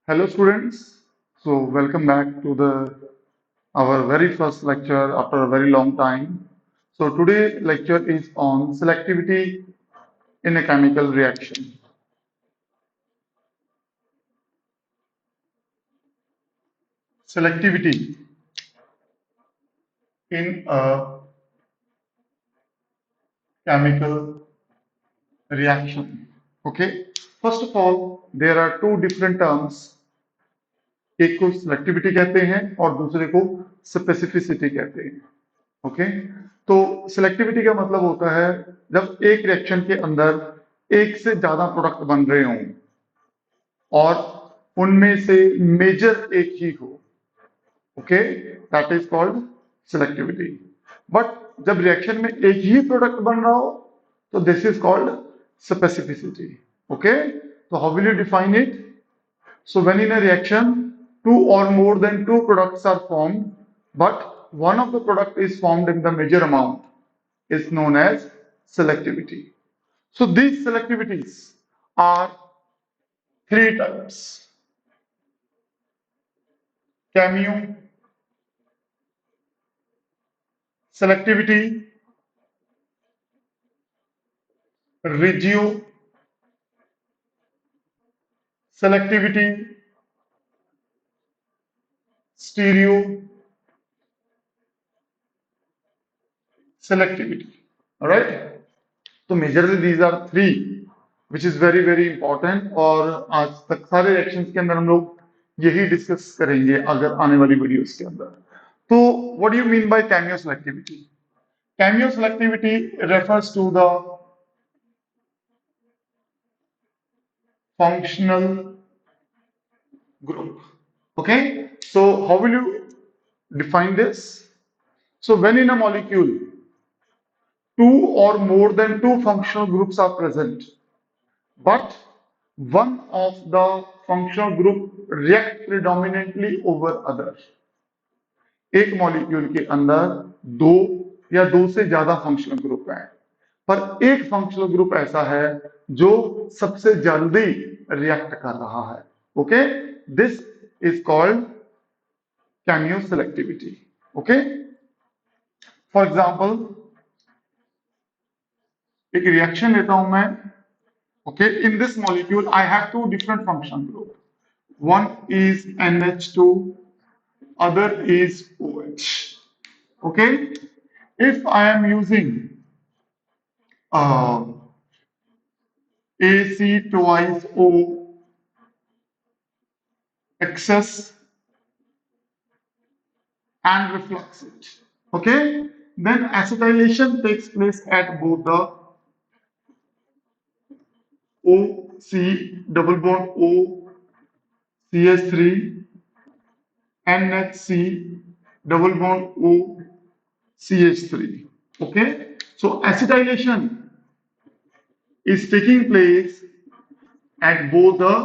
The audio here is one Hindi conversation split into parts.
Hello students. So welcome back to the our very first lecture after a very long time. So today lecture is on selectivity in a chemical reaction. Selectivity in a chemical reaction. Okay. First of all, there are two different terms. एक को selectivity कहते हैं और दूसरे को specificity कहते हैं. ओके. तो सिलेक्टिविटी का मतलब होता है जब एक रिएक्शन के अंदर एक से ज्यादा प्रोडक्ट बन रहे हों और उनमें से मेजर एक ही हो. Okay, that is called selectivity. But जब रिएक्शन में एक ही प्रोडक्ट बन रहा हो तो this is called specificity. Okay, तो how will you define it? So when in a reaction, two or more than two products are formed, but one of the product is formed in the major amount is known as selectivity. So these selectivities are three types: cameo selectivity, regio selectivity, stereo selectivity. All right. तो majorly these are three which is very very important. और आज तक सारे रिएक्शंस के अंदर हम लोग यही डिस्कस करेंगे अगर आने वाली वीडियोस के अंदर. तो what do you mean by chemoselectivity? Chemoselectivity refers to the functional group. Okay, so how will you define this? So when in a molecule two or more than two functional groups are present, but one of the functional group react predominantly over other. एक मॉलिक्यूल के अंदर दो या दो से ज्यादा फंक्शनल ग्रुप हैं, पर एक फंक्शनल ग्रुप ऐसा है जो सबसे जल्दी रिएक्ट कर रहा है. Okay, this is called cameo selectivity. Okay, for example एक रिएक्शन लेता हूं मैं. Okay, in this molecule, I have two different functional groups. One is NH2, other is OH. Okay, if I am using uh, AC twice O excess and reflux it, okay, then acetylation takes place at both the OC double bond O CH3 NHC double bond O CH3. Okay, so acetylation is taking place at both the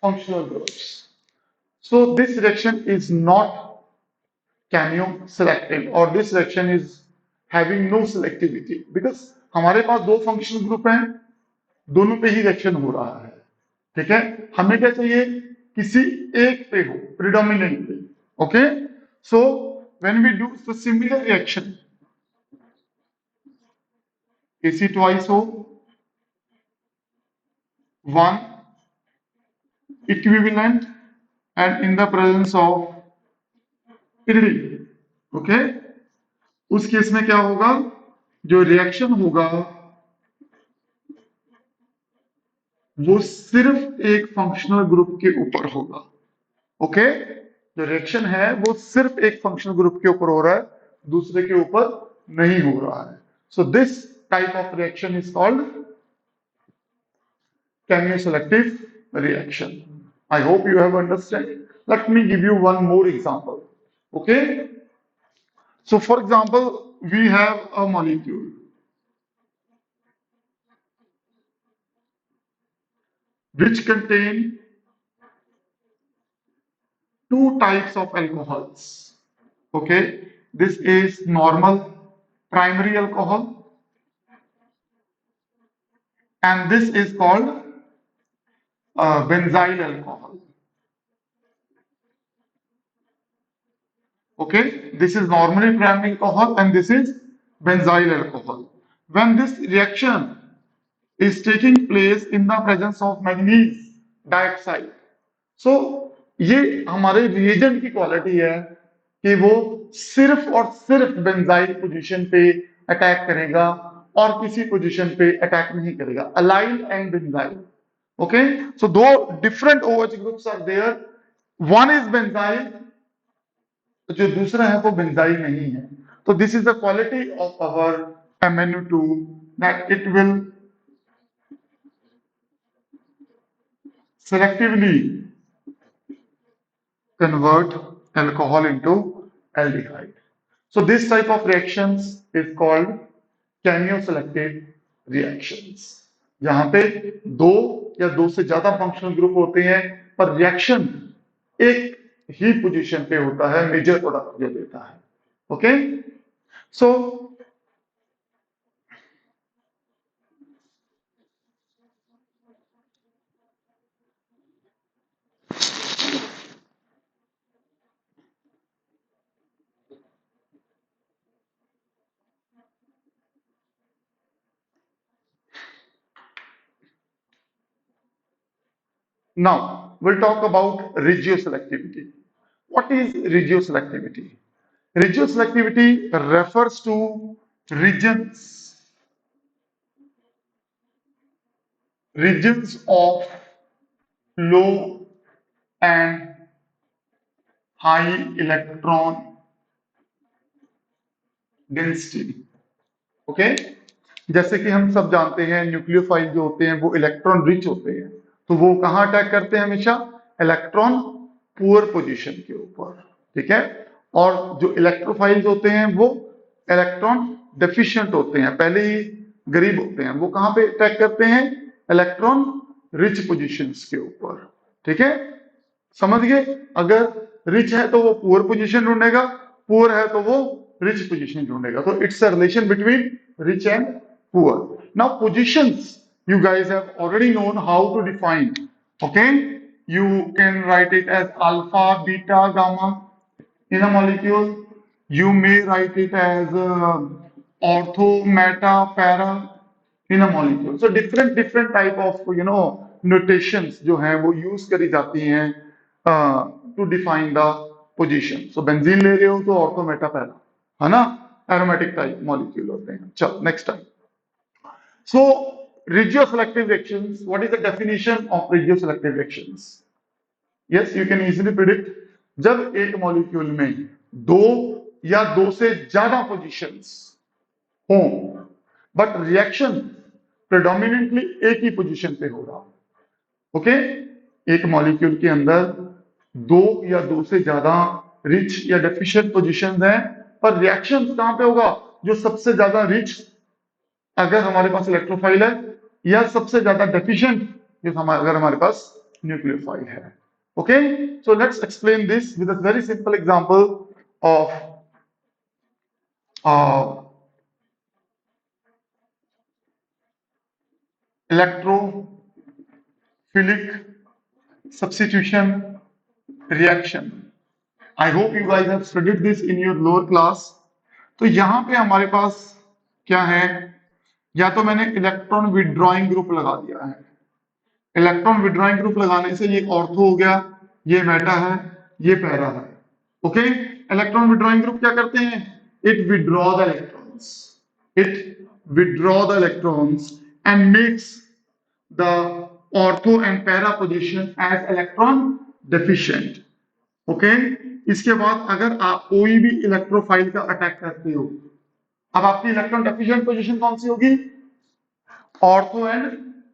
functional groups. So this reaction is not cameo selective, or this reaction is having no selectivity, because हमारे पास दो फंक्शनल ग्रुप हैं, दोनों पे ही रिएक्शन हो रहा है. ठीक है, हमें क्या चाहिए? किसी एक पे हो, predominantly. Okay, so when we do similar reaction AC twice O, one equivalent and in the presence of pyridine. Okay, उस केस में क्या होगा? जो रिएक्शन होगा वो सिर्फ एक फंक्शनल ग्रुप के ऊपर होगा. ओके, जो रिएक्शन है वो सिर्फ एक फंक्शनल ग्रुप के ऊपर हो रहा है, दूसरे के ऊपर नहीं हो रहा है. So this type of reaction is called chemioselective reaction. I hope you have understood. Let me give you one more example. Okay, so for example, we have a molecule which contain two types of alcohols. Okay, this is normal primary alcohol and this is called benzyl alcohol. Okay, this is normally primary alcohol and this is benzyl alcohol. When this reaction is taking place in the presence of manganese dioxide, so ये हमारे रिएजेंट की क्वालिटी है कि वो सिर्फ और सिर्फ बेंजाइल पोजीशन पे अटैक करेगा और किसी पोजीशन पे अटैक नहीं करेगा. Allyl and benzyl. Okay, so दो different OH groups are there. One is benzyl, जो दूसरा है वो बेंजाइल नहीं है. तो this is the quality of our MnO2 that it will selectively convert alcohol into aldehyde. So this type of reactions is called chemioselective reactions. जहां पे दो या दो से ज्यादा फंक्शनल ग्रुप होते हैं पर रिएक्शन एक ही पोजीशन पे होता है, मेजर प्रोडक्ट दे देता है. Okay, so now we'll talk about regioselectivity. What is regioselectivity? Regioselectivity refers to regions of low and high electron density. Okay, जैसे कि हम सब जानते हैं न्यूक्लियोफाइल जो होते हैं वो इलेक्ट्रॉन रिच होते हैं, तो वो कहां अटैक करते हैं? हमेशा इलेक्ट्रॉन पुअर पोजीशन के ऊपर. ठीक है, और जो इलेक्ट्रोफाइल्स होते हैं वो इलेक्ट्रॉन डेफिशिएंट होते हैं, पहले ही गरीब होते हैं, वो कहां पे अटैक करते हैं? इलेक्ट्रॉन रिच पोजीशंस के ऊपर. ठीक है, समझ गए? अगर रिच है तो वो पुअर पोजीशन ढूंढेगा, पुअर है तो वो रिच पोजीशन ढूंढेगा. तो it's a relation between rich and poor. Now positions, you guys have already known how to define. Okay, you can write it as alpha, beta, gamma in a molecule. You may write it as ortho, meta, para in a molecule. So different type of notations जो हैं वो use करी जाती हैं to define the position. So benzene ले रहे हो तो ortho, meta, para, है ना? Aromatic type molecule होते हैं. चलो next time. So regioselective reactions. What is the definition of regioselective reactions? Yes, you can easily predict. जब एक मॉलिक्यूल में दो या दो से ज्यादा पोजीशंस हों बट रिएक्शन प्रेडोमिनेंटली एक ही पोजीशन पे हो रहा हो. ओके, एक मॉलिक्यूल के अंदर दो या दो से ज्यादा रिच या डेफिशिएंट पोजीशंस हैं पर रिएक्शन कहां पे होगा? जो सबसे ज्यादा रिच अगर हमारे पास इलेक्ट्रोफाइल है या सबसे ज्यादा डेफिशिएंट अगर हमारे पास न्यूक्लियोफाइल है. Okay, so let's explain this with a very simple example of electrophilic substitution reaction. I hope you guys have studied this in your lower class. तो यहां पे हमारे पास क्या है? या तो मैंने इलेक्ट्रॉन विड्रॉइंग ग्रुप लगा दिया है. इलेक्ट्रॉन विड्रॉइंग ग्रुप लगाने से ये ऑर्थो हो गया, ये मेटा है, ये पैरा है. ओके, इलेक्ट्रॉन विड्रॉइंग ग्रुप क्या करते हैं? It withdraw the electrons, it withdraw the electrons and makes the ortho and para position as electron deficient. Okay, इसके बाद अगर आप कोई भी इलेक्ट्रोफाइल का अटैक करते हो, अब आपकी इलेक्ट्रॉन डेफिशिएंट पोजीशन कौन सी होगी? ऑर्थो एंड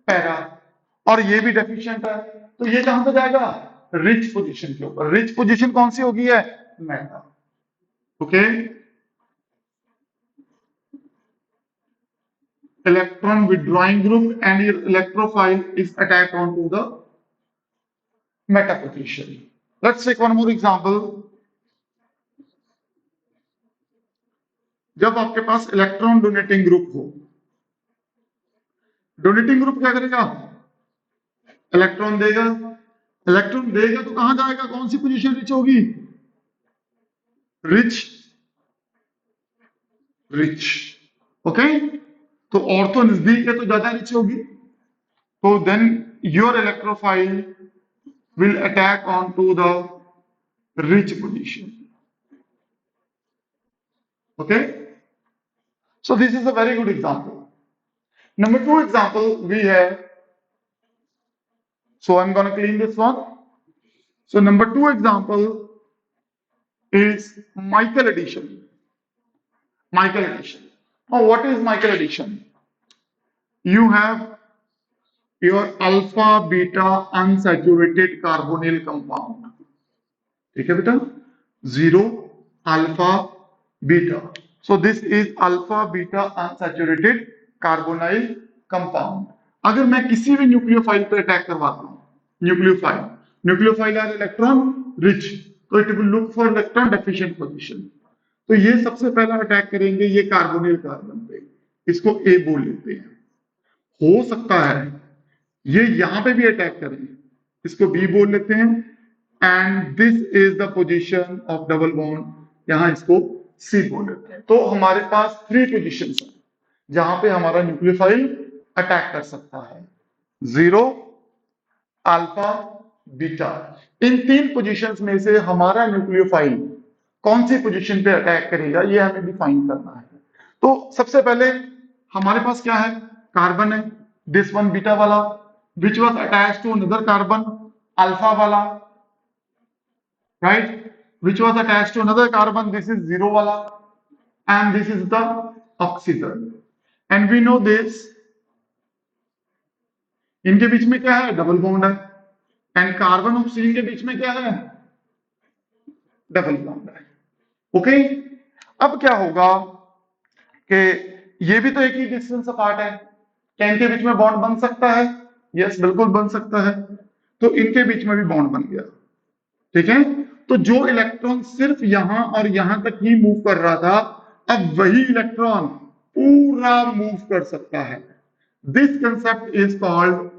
पैरा, और ये भी डेफिशिएंट है, तो ये कहां पे जाएगा? रिच पोजीशन के ऊपर. रिच पोजीशन कौन सी होगी? है meta. Okay, electron withdrawing group and electrophile is attack on to the meta position. Let's take one more example. जब आपके पास इलेक्ट्रॉन डोनेटिंग ग्रुप हो, डोनेटिंग ग्रुप क्या करेगा? इलेक्ट्रॉन देगा, इलेक्ट्रॉन देगा तो कहां जाएगा, कौन सी पोजीशन रिच होगी, रिच, रिच। ओके, तो और तो नजदीक है तो ज्यादा रिच होगी, तो then your electrophile will attack onto the rich position. Okay, so this is a very good example. Number two example we have, so I'm going to clean this one. So number two example is Michael addition. Michael addition. Now what is Michael addition? You have your alpha beta unsaturated carbonyl compound. ठीक है बेटा, zero alpha beta, so this is alpha beta unsaturated carbonyl compound. अगर मैं किसी भी न्यूक्लियोफाइल पर अटैक करवाता हूं, nucleophile, nucleophile are electron rich, तो it will look for electron deficient position. तो ये सबसे पहला अटैक करेंगे ये कार्बोनिल कार्बन पे, इसको ए बोल लेते हैं। हो सकता है ये यहां पे भी अटैक करें, इसको बी बोल लेते हैं, and this is the position of double bond, यहां इसको सी बोल लेते हैं। तो हमारे पास थ्री पोजीशंस हैं जहां पे हमारा न्यूक्लियोफाइल अटैक कर सकता है, जीरो, अल्फा, बीटा। इन तीन पोजीशंस में से हमारा न्यूक्लियोफाइल कौन सी पोजीशन पे अटैक करेगा ये हमें डिफाइन करना है। तो सबसे पहले हमारे पास क्या है, कार्बन है, दिस वन बीटा वाला, which was attached to another carbon, alpha wala, right, which was attached to another carbon, this is zero wala, and this is the oxygen, and we know this, इनके बीच में क्या है, डबल बॉन्ड है, एंड कार्बन ऑक्सीजन के बीच में क्या है, डबल बॉन्ड है। ओके, अब क्या होगा कि ये भी तो एक ही डिस्टेंस अपार्ट है, क्या इनके बीच में बॉन्ड बन सकता है, यस बिल्कुल बन सकता है, तो इनके बीच में भी बॉन्ड बन गया। ठीक है, तो जो इलेक्ट्रॉन सिर्फ यहां और यहां तक ही मूव कर रहा था, अब वही इलेक्ट्रॉन पूरा मूव कर सकता है। This concept is called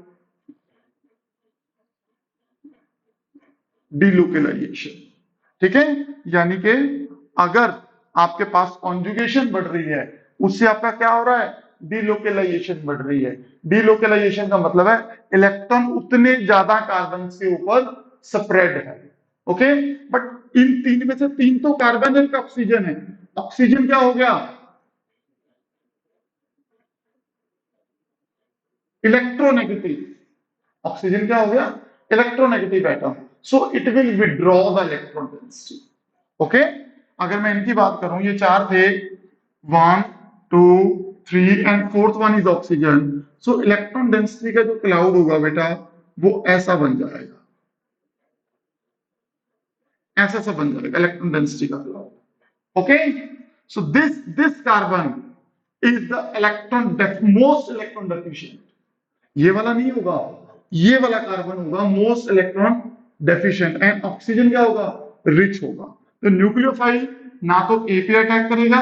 delocalization. ठीक है, यानी कि अगर आपके पास कॉन्जुगेशन बढ़ रही है, उससे आपका क्या हो रहा है, डिलोकेलाइजेशन बढ़ रही है। डिलोकेलाइजेशन का मतलब है इलेक्ट्रॉन उतने ज्यादा कार्बन के ऊपर स्प्रेड है। ओके, बट इन तीन में से तीन तो कार्बन है, एक ऑक्सीजन है, ऑक्सीजन क्या हो गया, इलेक्ट्रोनेगेटिव, ऑक्सीजन क्या हो गया, electronegative atom, so it will withdraw the electron density. Okay, अगर मैं इनकी बात करूं, ये चार थे, 1 2 3 and fourth one is oxygen, so electron density का जो क्लाउड होगा बेटा वो ऐसा बन जाएगा, ऐसा सा बन जाएगा इलेक्ट्रॉन डेंसिटी का cloud. Okay, so this carbon is the electron most electron deficient, ये वाला नहीं होगा, ये वाला कार्बन होगा most electron deficient, and oxygen क्या होगा, रिच होगा। तो न्यूक्लियोफाइल ना तो ए पे अटैक करेगा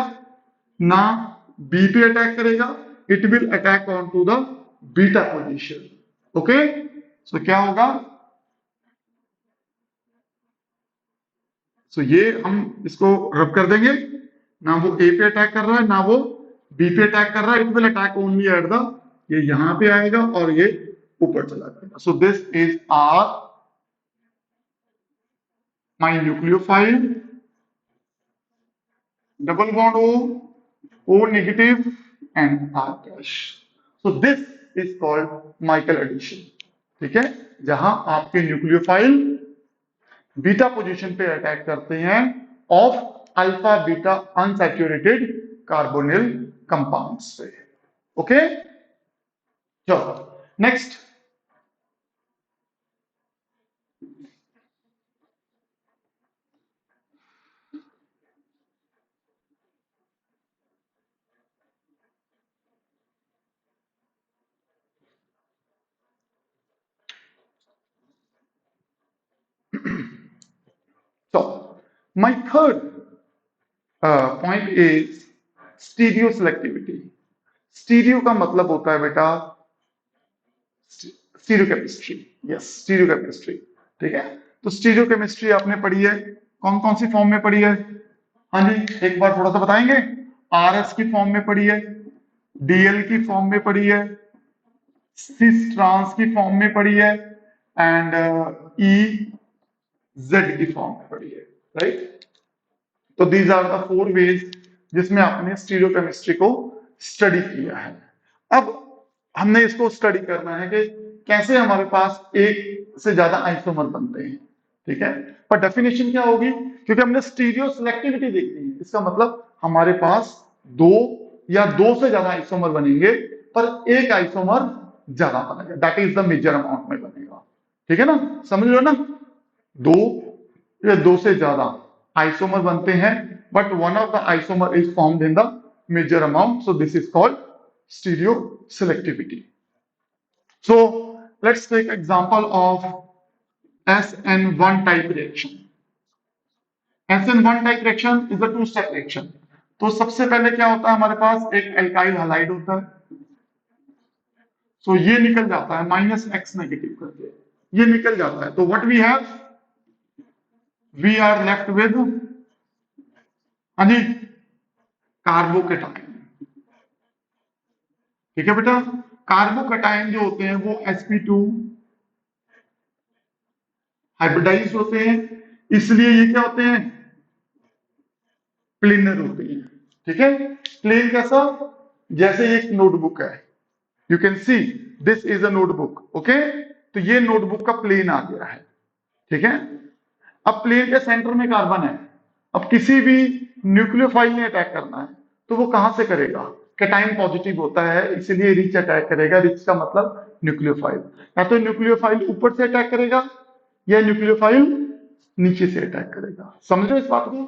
ना बी पे अटैक करेगा, it will attack on to the beta position. Okay, so क्या होगा, सो ये हम इसको रब कर देंगे, ना वो ए पे अटैक कर रहा है ना वो बी पे अटैक कर रहा है, it will attack only at the, ये यहां पे आएगा और ये ऊपर चला जाएगा। So this is our my nucleophile, double bond O negative and R dash. So this is called Michael addition. ठीक है, जहां आपके न्यूक्लियोफाइल बीटा पोजीशन पे अटैक करते हैं of alpha beta unsaturated carbonyl compounds पे। ओके, चलो next, so my third point is stereo selectivity. Stereo का मतलब होता है बेटा स्टीरियोकेमिस्ट्री, यस स्टीरियोकेमिस्ट्री, ठीक है। तो स्टीरियोकेमिस्ट्री आपने पढ़ी है, कौन कौन सी फॉर्म में पढ़ी है? हाँ जी, एक बार थोड़ा सा बताएंगे। आरएस की फॉर्म में पढ़ी है, डीएल की फॉर्म में पढ़ी है, सिस ट्रांस की फॉर्म में पढ़ी है, एंड ई जेड की फॉर्म में पढ़ी है, राइट। तो these are the four ways जिसमें आपने स्टीरियोकेमिस्ट्री को स्टडी किया है। अब हमने इसको स्टडी करना है कि कैसे हमारे पास एक से ज्यादा आइसोमर बनते हैं, ठीक है। पर डेफिनेशन क्या होगी, क्योंकि हमने स्टीरियो सिलेक्टिविटी देखी है, इसका मतलब हमारे पास दो या दो से ज्यादा आइसोमर बनेंगे, पर एक आइसोमर ज्यादा बनेगा, that is the major amount में बनेगा, ठीक है ना, समझ लो ना। दो या दो से ज्यादा आइसोमर बनते हैं, but one of the isomer is formed in the major amount, so this is called stereo selectivity. So let's take example of SN1 type reaction. SN1 type reaction is a two-step reaction. तो सबसे पहले क्या होता है, हमारे पास एक एल्काइल हैलाइड होता है, तो ये निकल जाता है -X नेगेटिव करके, ये निकल जाता है। तो what we have, we are left with, हाँ जी, कार्बोकेटाइन, ठीक है बेटा। कार्बोकेटाइन जो होते हैं वो sp2 हाइब्रिडाइज होते हैं, इसलिए ये क्या होते हैं, प्लेनर होते हैं, ठीक है। प्लेन कैसा, जैसे एक नोटबुक है, you can see this is a notebook, okay. तो ये नोटबुक का प्लेन आ गया है, ठीक है। अब प्लेन के सेंटर में कार्बन है, अब किसी भी न्यूक्लियोफाइल ने अटैक करना है तो वो कहां से करेगा, कैटाइन पॉजिटिव होता है, इसलिए रिच अटैक करेगा। रिच का मतलब न्यूक्लियोफाइल, या तो न्यूक्लियोफाइल ऊपर से अटैक करेगा या न्यूक्लियोफाइल नीचे से अटैक करेगा, समझो इस बात को।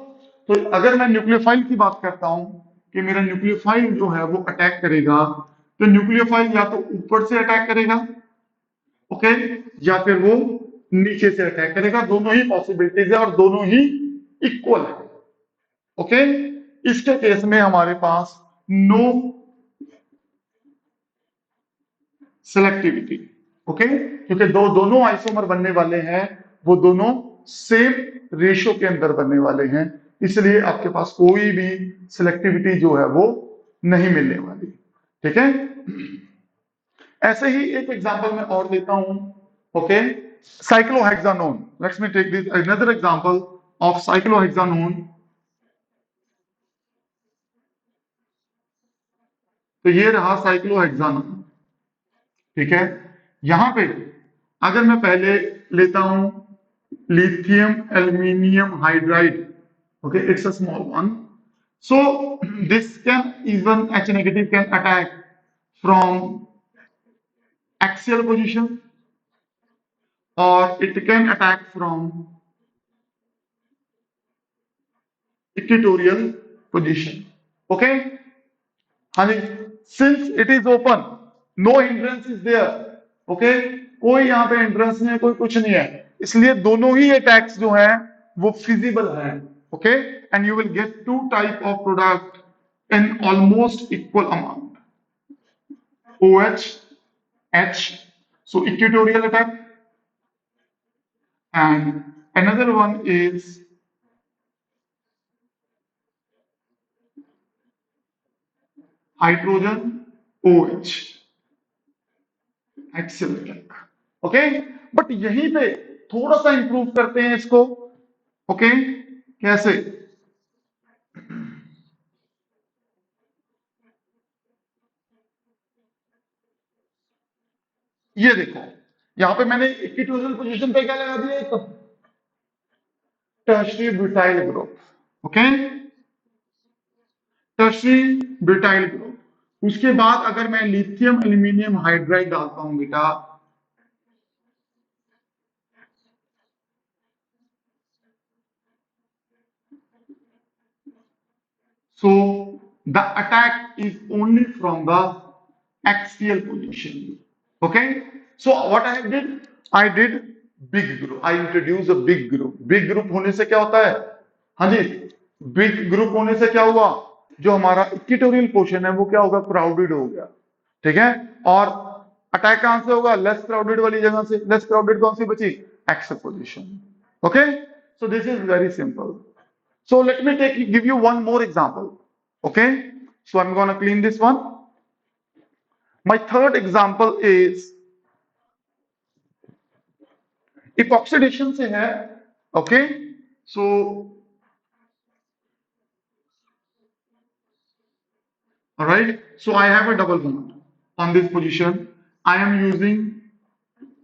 तो अगर मैं न्यूक्लियोफाइल की बात करता हूं कि मेरा न्यूक्लियोफाइल जो है वो अटैक करेगा, तो न्यूक्लियोफाइल या तो ऊपर से अटैक करेगा, ओके, या फिर वो नीचे से अटैक करेगा, दोनों ही पॉसिबिलिटीज है और दोनों ही इक्वल है, ओके। इसके केस में हमारे पास नो सिलेक्टिविटी, ओके, क्योंकि दोनों आइसोमर बनने वाले हैं, वो दोनों सेम रेशियो के अंदर बनने वाले हैं, इसलिए आपके पास कोई भी सिलेक्टिविटी जो है वो नहीं मिलने वाली, ठीक है। ऐसे ही एक एग्जांपल मैं और देता हूं, okay, cyclohexanone, let's me take this another example of cyclohexanone. तो ये रहा साइक्लोहेक्सानोन, ठीक है। यहां पे अगर मैं पहले लेता हूं lithium aluminium hydride, okay, it's a small one, so this can even H negative can attack from axial position or it can attack from equatorial position, okay, honey, since it is open, no hindrance is there, okay, कोई यहाँ पे hindrance नहीं है, कोई कुछ नहीं है, इसलिए दोनों ही अटैक्स जो हैं वो फिजिबल है, okay, and you will get two type of product in almost equal amount, OH, H, so equatorial attack, and another one is hydrogen OH, axial attack, okay. But यहीं पे थोड़ा सा इंप्रूव करते हैं इसको, ओके, कैसे, ये देखो, यहां पे मैंने इक्विटोरियल पोजीशन पे क्या लगा दिया, एक tertiary butyl group, okay, tertiary butyl group. उसके बाद अगर मैं लिथियम एल्यूमिनियम हाइड्राइड डालता हूं बेटा, so the attack is only from the axial position, okay. So what I did big group, I introduced a big group, big group होने से क्या होता है, हाँ जी, बिग ग्रुप होने से क्या हुआ, जो हमारा इक्वेटोरियल पोर्शन है वो क्या होगा, क्राउडेड हो गया, ठीक है। और अटैक कहां से होगा? लेस क्राउडेड वाली जगह से। लेस क्राउडेड कौन सी बची? X position. Okay, so this is very simple. So let me give you one more example. Okay, so I am gonna clean this one. My third example is epoxidation से है. Okay, so all right, so I have a double bond on this position. I am using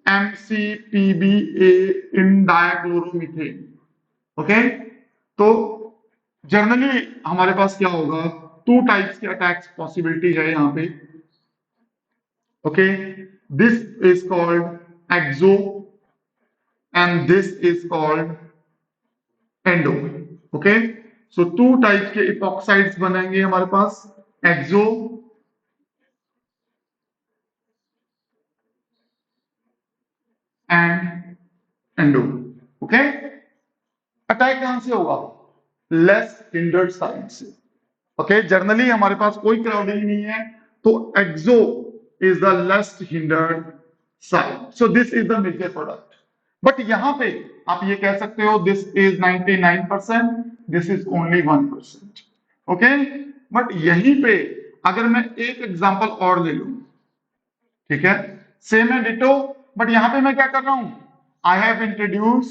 MCPBA in diachloromethane. Okay, तो जनरली हमारे पास क्या होगा? टू टाइप्स के अटैक्स पॉसिबिलिटी है यहाँ पे. Okay, this is called exo and this is called endo. Okay, so two types के epoxides बनेंगे हमारे पास, exo and endo. Okay, attack कहां से होगा? लेस हिंडर्ड साइड से. ओके, जनरली हमारे पास कोई क्राउडिंग नहीं है, तो exo is the less hindered side. So this is the major product. But यहां पे आप ये कह सकते हो this is 99%, this is only 1%. Okay, but यहीं पे अगर मैं एक एग्जांपल और ले लूं, ठीक है, सेम है डिटो, बट यहां पे मैं क्या कर रहा हूं? I have introduce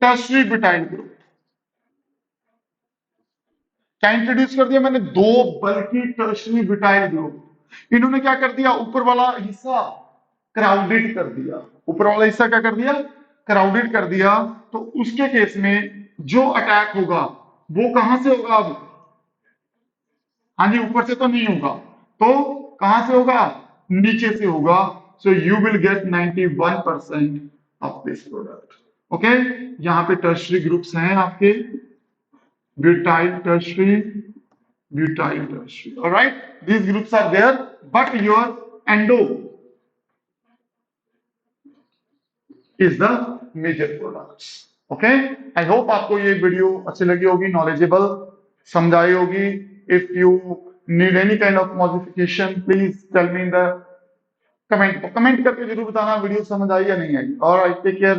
tertiary butyl group. क्या इंट्रोड्यूस कर दिया मैंने? दो बल्कि टर्शियरी ब्यूटाइल ग्रुप. इन्होंने क्या कर दिया? ऊपर वाला हिस्सा क्राउडेड कर दिया. ऊपर वाला हिस्सा क्या कर दिया? क्राउडेड कर दिया. तो उसके केस में जो अटैक होगा वो कहां से होगा? अब हाँ जी, ऊपर से तो नहीं होगा, तो कहां से होगा? नीचे से होगा. So you will get 91% of this product. Okay, यहां पे टर्शियरी ग्रुप्स हैं आपके, butyl tertiary, butyl tertiary. Alright, these groups are there, but your endo is the major products. Okay, I hope आपको ये वीडियो अच्छी लगी होगी, नॉलेजेबल समझाई होगी. If you need any kind of modification please tell me in the comment करके जरूर बताना वीडियो समझ आई या नहीं आई. Alright, take care.